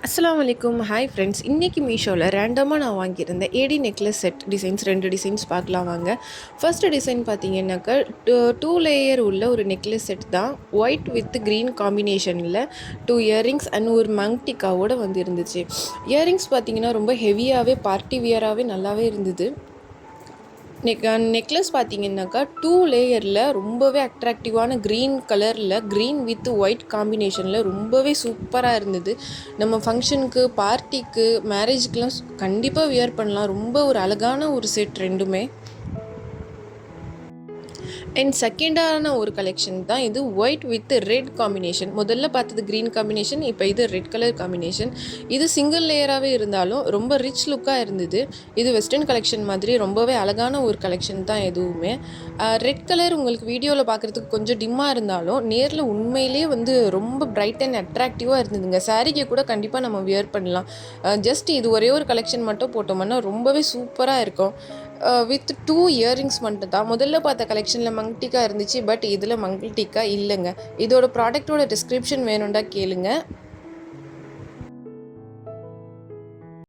அஸ்ஸலாமு அலைக்கும். Hi friends. இன்றைக்கி மீஷோவில் ரேண்டமாக நான் வாங்கியிருந்தேன் ஏடி நெக்லஸ் செட் டிசைன்ஸ் 2 டிசைன்ஸ் பார்க்கலாம் வாங்க. ஃபர்ஸ்ட்டு டிசைன் பார்த்தீங்கன்னாக்கா டூ லேயர் உள்ள ஒரு நெக்லஸ் செட் தான். ஒயிட் வித் க்ரீன் காம்பினேஷனில் 2 இயரிங்ஸ் அண்ட் ஒரு மங்டிக்காவோட வந்து இருந்துச்சு. இயரிங்ஸ் பார்த்தீங்கன்னா ரொம்ப ஹெவியாகவே பார்ட்டி வியராகவே நல்லாவே இருந்தது. நெக்லஸ் பார்த்தீங்கன்னாக்கா 2 லேயரில் ரொம்பவே அட்ராக்டிவான க்ரீன் கலரில் க்ரீன் வித் ஒயிட் காம்பினேஷனில் ரொம்பவே சூப்பராக இருந்தது. நம்ம ஃபங்க்ஷனுக்கு, பார்ட்டிக்கு, மேரேஜுக்கெலாம் கண்டிப்பாக வியர் பண்ணலாம். ரொம்ப ஒரு அழகான ஒரு செட் ரெண்டுமே. அண்ட் செகண்டான ஒரு கலெக்ஷன் தான் இது. White with red combination. முதல்ல பார்த்தது க்ரீன் காம்பினேஷன், இப்போ இது ரெட் கலர் காம்பினேஷன். இது சிங்கிள் லேயராகவே இருந்தாலும் ரொம்ப ரிச் லுக்காக இருந்தது. இது வெஸ்டர்ன் கலெக்ஷன் மாதிரி ரொம்பவே அழகான ஒரு கலெக்ஷன் தான் எதுவுமே. ரெட் கலர் உங்களுக்கு வீடியோவில் பார்க்குறதுக்கு கொஞ்சம் டிம்மாக இருந்தாலும் நேரில் உண்மையிலே வந்து ரொம்ப பிரைட் அண்ட் அட்ராக்டிவாக இருந்ததுங்க. சாரீக்கு கூட கண்டிப்பாக நம்ம வியர் பண்ணலாம். ஜஸ்ட் இது ஒரே ஒரு கலெக்ஷன் மட்டும் போட்டோம்னா ரொம்பவே சூப்பராக இருக்கும். வித் 2 இயரிங்ஸ் மட்டும் தான். முதல்ல பார்த்த கலெக்ஷனில் மங்டிக்கா இருந்துச்சு, பட் இதில் மங்டிக்கா இல்லைங்க. இதோட ப்ராடக்டோட டிஸ்கிரிப்ஷன் வேணும்டா கேளுங்க.